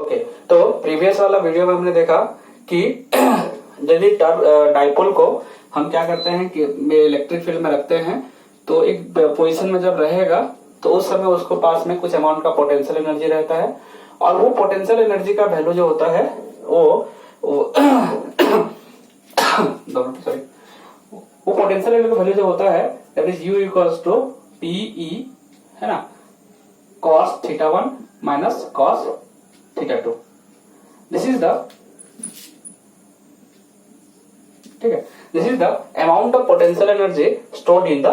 Okay, तो previous वाला video में हमने देखा कि यदि डाइपोल को हम क्या करते हैं कि इलेक्ट्रिक फील्ड में रखते हैं तो एक पोजीशन में जब रहेगा तो उस समय उसको पास में कुछ अमाउंट का पोटेंशियल एनर्जी रहता है और वो पोटेंशियल एनर्जी का वैल्यू जो होता है वो पोटेंशियल एनर्जी का वैल्यू जो होता है that is U equals to PE, है ना, cos θ1 minus cos θ2. This is the, ठीक है, this is the amount of potential energy stored in the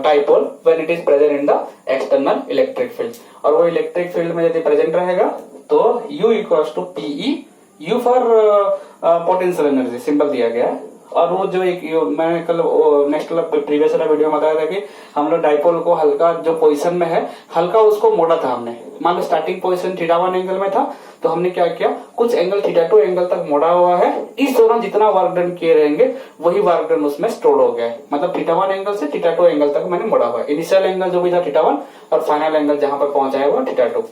dipole when it is present in the external electric field. और वो electric field में यदि present रहेगा तो U equals to PE, U for potential energy symbol दिया गया है। और वो जो एक मैंने कल नेक्स्ट प्रीवियस वाला वीडियो में बताया था कि हम लोग डाइपोल को हल्का जो पोजीशन में है हल्का उसको मोड़ा था हमने। मान लो स्टार्टिंग पोजीशन θ1 एंगल में था तो हमने क्या किया, कुछ एंगल θ2 एंगल तक मोड़ा हुआ है। इस दौरान जितना वर्क डन किए रहेंगे वही वर्क डन उसमें स्टोर हो गया है। मतलब θ1 एंगल से θ2 एंगल तक मैंने मोड़ा हुआ है। इनिशियल एंगल जो भी था θ1 और फाइनल एंगल जहां पर पहुंचा है वो θ2।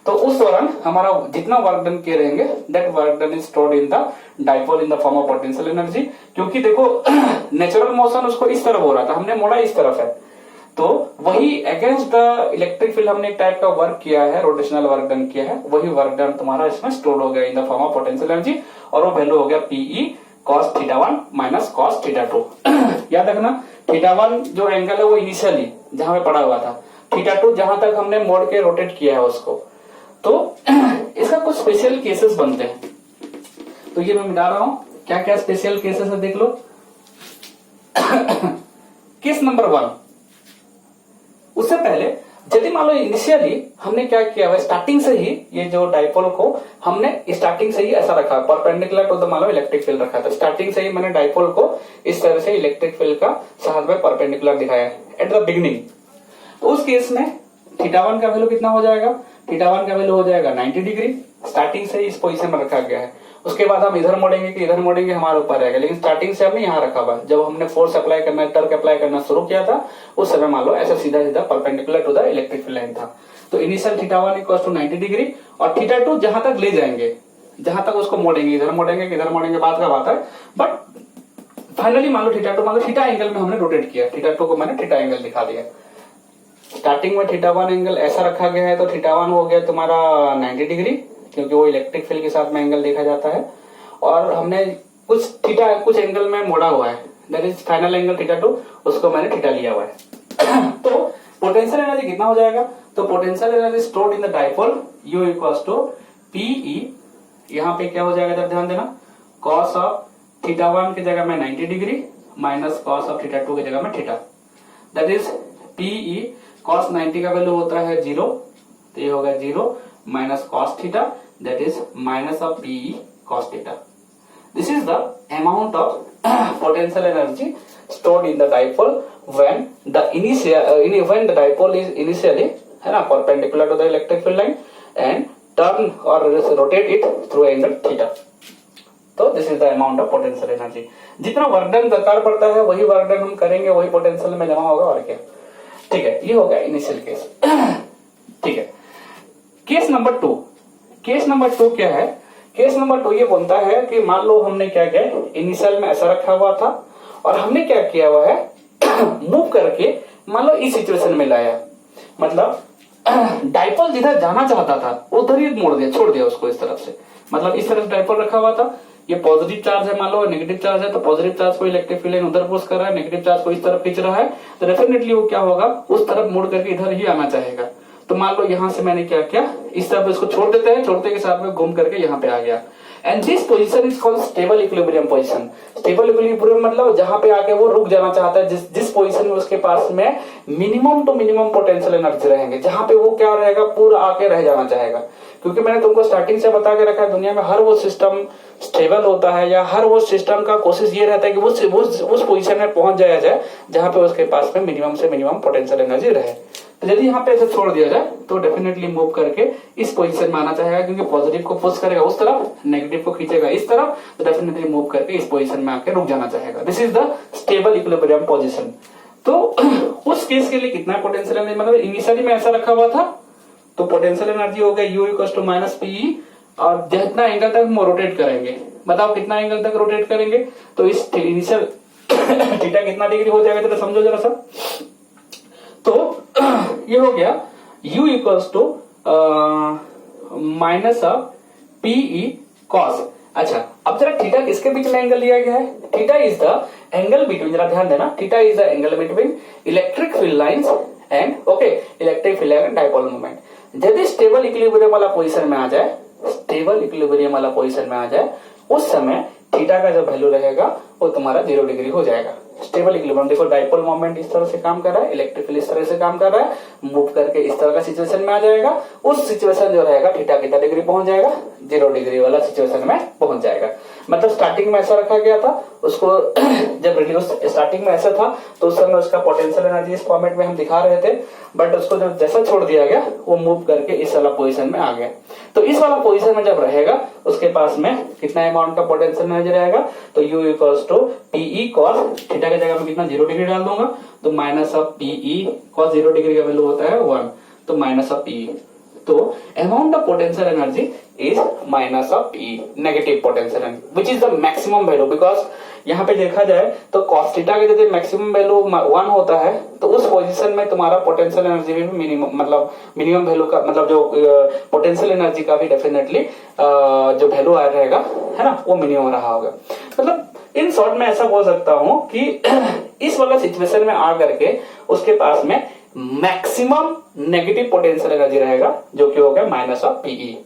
तो उस दौरान हमारा जितना वर्क डन किए रहेंगे that work done is stored in the dipole in the form of potential energy. क्योंकि देखो नेचुरल मोशन उसको इस तरफ हो रहा था, हमने मोड़ा इस तरफ है, तो वही अगेंस्ट द इलेक्ट्रिक फील्ड हमने एक टाइप का वर्क किया है, रोटेशनल वर्क डन किया है, वही वर्क डन तुम्हारा इसमें स्टोर हो गया in the form of potential energy और वो वैल्यू हो गया पीई cos θ1 माइनस cos θ2। याद रखना θ1 जो एंगल है वो इनिशियली जहां पे पड़ा हुआ था, θ2 जहां तक हमने मोड़ के रोटेट किया है उसको। तो इसका कुछ स्पेशल केसेस बनते हैं, तो ये मैं मिटा रहा हूं। क्या क्या स्पेशल केसेस है देख लो। केस नंबर 1, उससे पहले यदि मान लो इनिशियली हमने क्या किया हुआ, स्टार्टिंग से ही ये जो डाइपोल को हमने स्टार्टिंग से ही ऐसा रखा परपेंडिकुलर टू द मान लो इलेक्ट्रिक फील्ड रखा था। स्टार्टिंग से ही मैंने डाइपोल को इस तरह से इलेक्ट्रिक फील्ड का साथ में परपेंडिकुलर दिखाया है एट द बिगिनिंग। तो उस केस में θ1 का वैल्यू कितना हो जाएगा, θ1 का वैल्यू हो जाएगा 90 डिग्री। स्टार्टिंग से इस पोजीशन में रखा गया है। उसके बाद हम इधर मोड़ेंगे कि इधर मोड़ेंगे हमारे ऊपर रहेगा, लेकिन स्टार्टिंग से हमने यहाँ रखा हुआ। जब हमने फोर्स अप्लाई करना, टर्क अप्लाई करना शुरू किया था उस समय मान लो ऐसा सीधा सीधा perpendicular to the electric field line था। तो इनिशियल θ1 इक्वल्स टू 90 डिग्री और θ2 जहां तक ले जाएंगे, जहां तक उसको मोड़ेंगे, इधर मोड़ेंगे किधर मोड़ेंगे बात का बात है, बट फाइनली मान लो θ2 मान लो θ एंगल में हमने रोटेट किया, θ2 को मैंने θ एंगल दिखा दिया। स्टार्टिंग में θ1 एंगल ऐसा रखा गया है तो θ1 हो गया तुम्हारा 90 डिग्री, क्योंकि वो इलेक्ट्रिक फील्ड के साथ में एंगल देखा जाता है। और हमने कुछ एंगल में मोड़ा हुआ है, दैट इज फाइनल एंगल θ2, उसको मैंने θ लिया हुआ है। तो पोटेंशियल एनर्जी कितना हो जाएगा, तो potential energy stored in the dipole U equals to PE, यहाँ पे क्या हो जाएगा जब ध्यान देना, cos ऑफ θ1 की जगह में 90 डिग्री माइनस cos ऑफ θ2 की जगह में θ, दैट इज पीई cos 90 का वैल्यू होता है 0, तो ये होगा 0 minus cos θ, that is minus of PE cos θ। This is the amount of potential energy stored in the dipole when the when the dipole is initially, है ना, perpendicular to the electric field line and turn or rotate it through angle θ। तो this is the amount of potential energy। जितना work done दरकार पड़ता है वही work done हम करेंगे, वही पोटेंशियल में जमा होगा और क्या। ठीक है, ये हो गया इनिशियल केस। ठीक है, केस नंबर 2। केस नंबर 2 क्या है, केस नंबर 2 ये बनता है कि मान लो हमने क्या किया, इनिशियल में ऐसा रखा हुआ था और हमने क्या किया हुआ है मूव करके मान लो इस सिचुएशन में लाया। मतलब डाइपोल जिधर जाना चाहता था उधर ही मोड़ दिया, छोड़ दिया उसको इस तरफ से। मतलब इस तरफ डाइपोल रखा हुआ था, ये पॉजिटिव चार्ज है मान लो, नेगेटिव चार्ज है, तो पॉजिटिव चार्ज को इलेक्ट्रिक फील्ड उधर पुश कर रहा है, नेगेटिव चार्ज को इस तरफ खींच रहा है, तो डेफिनेटली वो क्या होगा, उस तरफ मुड़ करके इधर ही आना चाहेगा। तो मान लो यहां से मैंने क्या किया, इस तरफ इसको छोड़ देते हैं, छोड़ते के साथ में घूम करके यहाँ पे आ गया। And this position is called stable equilibrium position. Stable equilibrium मतलब जहां पे आके वो रुक जाना चाहता है, जिस पोजीशन में उसके पास में minimum to minimum potential energy रहेंगे, जहां पे वो क्या रहेगा, पूरा आके रह जाना चाहेगा। क्योंकि मैंने तुमको स्टार्टिंग से बता के रखा है, दुनिया में हर वो सिस्टम स्टेबल होता है या हर वो सिस्टम का कोशिश ये रहता है कि उस पोजीशन में पहुंच जाया जाए जहां पे उसके पास में मिनिमम से मिनिमम पोटेंशियल एनर्जी रहे। तो यदि यहाँ पे ऐसे छोड़ दिया जाए तो डेफिनेटली मूव करके इस पोजीशन में आना चाहेगा, क्योंकि पॉजिटिव को पुश करेगा उस तरफ, नेगेटिव को खींचेगा इस तरफ, तो डेफिनेटली मूव करके इस पोजीशन में आके रुक जाना चाहेगा। This is the stable equilibrium position. तो उस केस के लिए कितना पोटेंशियल एनर्जी, मतलब इनिशियली में ऐसा रखा हुआ था तो पोटेंशियल एनर्जी हो गया U equal to minus PE, और जितना एंगल तक हम रोटेट करेंगे, बताओ कितना एंगल तक रोटेट करेंगे, तो इस इनिशियल थीटा कितना डिग्री हो जाएगा, तो समझो जरा सा। तो ये हो गया u equals to minus of PE cos. अच्छा, अब जरा थीटा किसके बीच में एंगल लिया गया है, theta is the angle between, जरा ध्यान देना, theta is the angle between electric field lines and okay electric field line and dipole moment. यदि स्टेबल इक्विलिब्रियम वाला पोजीशन में आ जाए, स्टेबल इक्विलिब्रियम वाला पोजीशन में आ जाए, उस समय थीटा का जो वैल्यू रहेगा वो तुम्हारा 0 डिग्री हो जाएगा। स्टेबल इक्विलिब्रियम, देखो डाइपोल मोमेंट इस तरह से काम कर रहा है, इलेक्ट्रिक फील्ड इस तरह से काम कर रहा है, मूव करके इस तरह का सिचुएशन में आ जाएगा, उस सिचुएशन जो रहेगा थीटा कितना डिग्री पहुंच जाएगा, 0 डिग्री वाला सिचुएशन में पहुंच जाएगा। मतलब स्टार्टिंग में ऐसा रखा गया था उसको जब रिड्यूस स्टार्टिंग में ऐसा था तो उस समय उसका पोटेंशियल एनर्जी इस फॉर्मेट में हम दिखा रहे थे, बट उसको जब जैसा छोड़ दिया गया वो मूव करके इस वाला पोजीशन में आ गया। तो इस वाला पोजीशन में जब रहेगा उसके पास में कितना अमाउंट का पोटेंशियल एनर्जी रहेगा, तो u equals to PE cos theta की जगह में कितना 0 डिग्री डाल दूंगा, तो minus of PE cos 0 degree का वैल्यू होता है 1, तो माइनस ऑफ पीई, तो amount of potential energy is minus of P, negative potential energy which is the maximum value, because यहाँ पे देखा जाए तो cos थीटा के यदि मैक्सिमम वैल्यू 1 होता है तो उस पोजीशन में तुम्हारा पोटेंशियल एनर्जी भी मिनिमम, मतलब मिनिमम वैल्यू का मतलब जो पोटेंशियल एनर्जी का भी डेफिनेटली जो वैल्यू आ रहेगा है ना वो मिनिमम रहा होगा। मतलब इन शॉर्ट में ऐसा बोल सकता हूं कि इस वाला सिचुएशन में आ करके उसके पास में मैक्सिमम नेगेटिव पोटेंशियल एनर्जी रहेगा जो कि हो गया माइनस ऑफ पीई।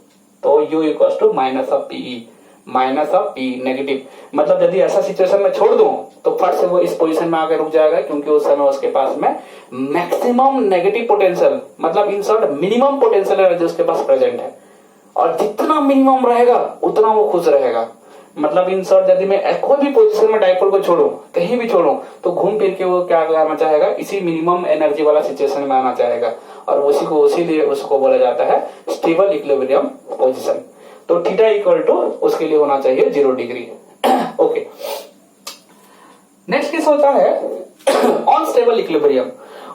तो u equal to minus of PE, minus of P negative, मतलब यदि ऐसा सिचुएशन में छोड़ दूं तो फट से वो इस पोजीशन में आकर रुक जाएगा, क्योंकि उस समय उसके पास में मैक्सिमम नेगेटिव पोटेंशियल, मतलब in short minimum potential energy उसके पास प्रेजेंट है, और जितना मिनिमम रहेगा उतना वो खुश रहेगा। मतलब इन शॉर्ट यदि मैं कोई भी पोजीशन में डाइपोल को छोड़ूं, कहीं भी छोड़ूं, तो घूम फिर के वो क्या करना चाहेगा, इसी मिनिमम एनर्जी वाला सिचुएशन में आना चाहेगा, और उसी को उसीलिए उसको बोला जाता है स्टेबल इक्विलिब्रियम पोजीशन। तो थीटा इक्वल टू उसके लिए होना चाहिए 0 डिग्री। ओके, नेक्स्ट केस होता है अनस्टेबल इक्विलिब्रियम।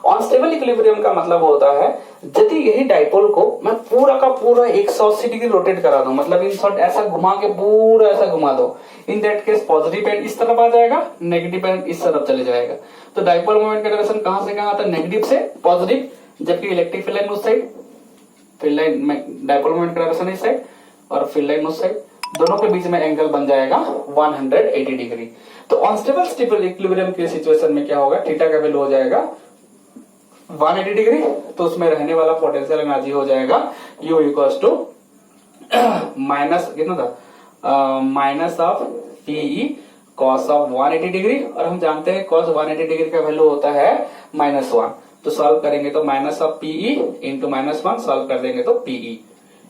अनस्टेबल इक्विलिब्रियम का मतलब होता है यदि यही डाइपोल को मैं पूरा का पूरा 180 डिग्री रोटेट करा दूं, मतलब इन शॉर्ट ऐसा घुमा के पूरा ऐसा घुमा दो, in that case positive and इस तरफ आ जाएगा, नेगेटिव एंड इस तरफ चले जाएगा। तो डाइपोल मोमेंट का डायरेक्शन कहां से कहां आता है, नेगेटिव से पॉजिटिव, जबकि इलेक्ट्रिक फील्ड लाइन उस साइड, फील्ड लाइन में डाइपोल मोमेंट का डायरेक्शन इस साइड और फील्ड लाइन उस साइड, दोनों के बीच में एंगल बन जाएगा 180 डिग्री। तो अनस्टेबल स्टेबल इक्विलिब्रियम की सिचुएशन में क्या होगा, थीटा का वैल्यू हो जाएगा 180 डिग्री, तो उसमें रहने वाला पोटेंशियल एनर्जी हो जाएगा u इक्वल्स टू माइनस कितना था, minus of PE cos of 180 degree, और हम जानते हैं कॉस 180 डिग्री का वैल्यू होता है -1, तो सॉल्व करेंगे तो minus of PE into -1, solve कर देंगे तो PE,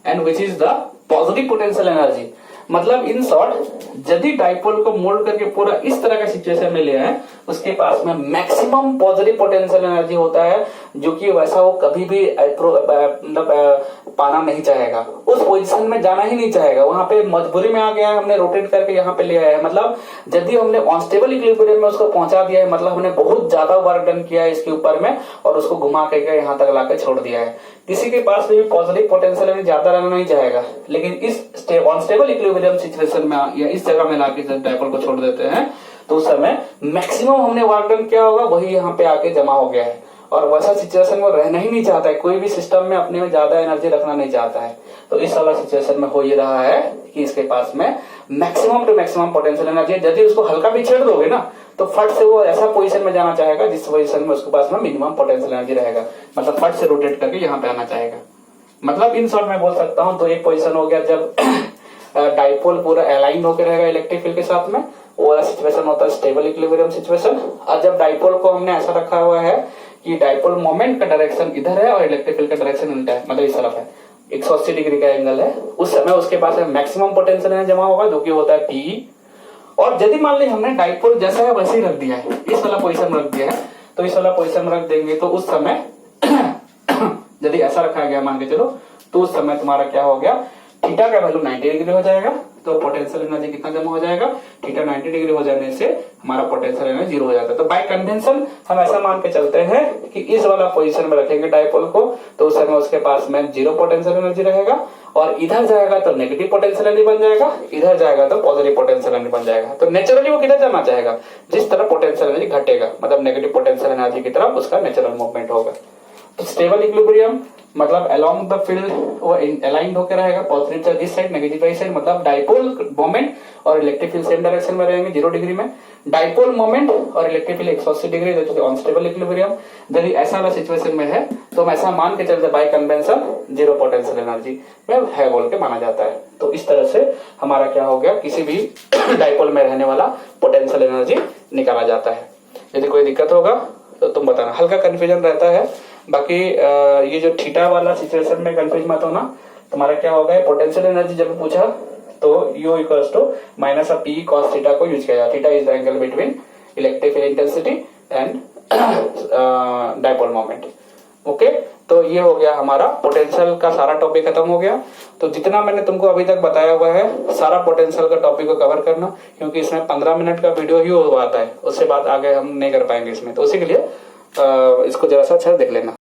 and which is the positive potential energy. मतलब इन शॉर्ट यदि डाइपोल को मोल्ड करके पूरा इस तरह का सिचुएशन में ले आए, उसके पास में मैक्सिमम पॉजिटिव पोटेंशियल एनर्जी होता है, जो कि वैसा वो कभी भी मतलब पाना नहीं चाहेगा, उस पोजीशन में जाना ही नहीं चाहेगा, वहां पे मजबूरी में आ गया है, हमने रोटेट करके यहाँ पे ले आया है। मतलब यदि हमने अनस्टेबल इक्विलिब्रियम में उसको पहुंचा दिया है, मतलब हमने बहुत ज्यादा वर्क डन किया है इसके ऊपर में, और उसको घुमा करके यहाँ तक लाकर छोड़ दिया है। किसी के पास भी पॉजिटिव पोटेंशियल एनर्जी ज्यादा रहना नहीं चाहेगा, लेकिन इस अनस्टेबल इक्विलिब्रियम सिचुएशन में या इस जगह में लाके जब डाइपोल को छोड़ देते हैं तो उस समय मैक्सिमम हमने वर्क डन किया होगा वही यहाँ पे आके जमा हो गया है, और वैसा सिचुएशन में रहना ही नहीं चाहता है, कोई भी सिस्टम में अपने में ज्यादा एनर्जी रखना नहीं चाहता है। तो इस वाला सिचुएशन में हो ये रहा है कि इसके पास में maximum to maximum potential energy, यदि उसको हल्का भी छेड़ दोगे ना तो फट से वो ऐसा पोजीशन में जाना चाहेगा जिस पोजीशन में उसके पास में मिनिमम पोटेंशियल एनर्जी रहेगा, मतलब फट से रोटेट करके यहाँ पे आना चाहेगा। मतलब इन शॉर्ट में बोल सकता हूँ, तो एक पोजीशन हो गया जब डाइपोल पूरा अलाइन होकर रहेगा इलेक्ट्रिक फील्ड के साथ में, वो वाला सिचुएशन होता है स्टेबल इक्विलिब्रियम सिचुएशन। और जब डाइपोल को हमने ऐसा रखा हुआ है कि डाइपोल मोमेंट का डायरेक्शन इधर है और इलेक्ट्रिक फील्ड का डायरेक्शन उल्टा है, मतलब इस तरफ है, 180 डिग्री का एंगल है, उस समय उसके पास मैक्सिमम पोटेंशियल एनर्जी जमा होगा जो कि होता है पी। और यदि मान ली हमने डाइपोल जैसा है वैसे ही रख दिया है, इस वाला पोजीशन में रख दिया है, तो इस वाला पोजीशन में रख देंगे तो उस समय यदि ऐसा रखा गया मान के चलो, तो उस समय तुम्हारा क्या हो गया, थीटा का वैल्यू 90 डिग्री हो जाएगा, तो पोटेंशियल एनर्जी कितना जमा हो जाएगा, थीटा 90 डिग्री हो जाने से हमारा पोटेंशियल एनर्जी 0 हो जाता है। तो बाय कन्वेंशन हम ऐसा मान के चलते हैं कि इस वाला पोजीशन में रखेंगे डायपोल को, तो उस समय उसके पास में 0 पोटेंशियल एनर्जी रहेगा, और इधर जाएगा तो नेगेटिव पोटेंशियल एनर्जी बन जाएगा, इधर जाएगा तो पॉजिटिव पोटेंशियल एनर्जी बन जाएगा। तो नेचुरली वो किधर जमा जाएगा, जिस तरह पोटेंशियल एनर्जी घटेगा, मतलब नेगेटिव पोटेंशियल एनर्जी की तरफ उसका नेचुरल मूवमेंट होगा। तो स्टेबल इक्विलिब्रियम मतलब अलोंग द फील्ड वो अलाइंड होकर रहेगा, पॉजिटिव चार्ज इस साइड, नेगेटिव इस साइड, मतलब डाइपोल मोमेंट और इलेक्ट्रिक फील्ड सेम डायरेक्शन में रहेंगे 0 डिग्री में। डाइपोल मोमेंट और electric field 180 degree, that is unstable equilibrium. यदि ऐसा वाला सिचुएशन में है तो हम ऐसा मान के चलते बाय कन्वेंशन 0 पोटेंशियल एनर्जी में है बोल के माना जाता है। तो इस तरह से हमारा क्या हो गया, किसी भी डाइपोल में रहने वाला पोटेंशियल एनर्जी निकाला जाता है। यदि कोई दिक्कत होगा तो तुम बताना, हल्का कंफ्यूजन रहता है। बाकी ये जो थीटा वाला सिचुएशन में कंफ्यूज मत होना। तुम्हारा क्या होगा, पोटेंशियल एनर्जी जब पूछा तो U equals to minus of P cos theta को यूज किया जाता है। Theta is the angle between electric field intensity and dipole moment. Okay, तो ये हो गया हमारा पोटेंशियल का सारा टॉपिक खत्म हो गया। तो जितना मैंने तुमको अभी तक बताया हुआ है सारा पोटेंशियल का टॉपिक को कवर करना, क्योंकि इसमें 15 मिनट का वीडियो ही हो आता है, उससे बाद आगे हम नहीं कर पाएंगे इसमें। तो उसी के लिए इसको जरा सा अच्छा देख लेना।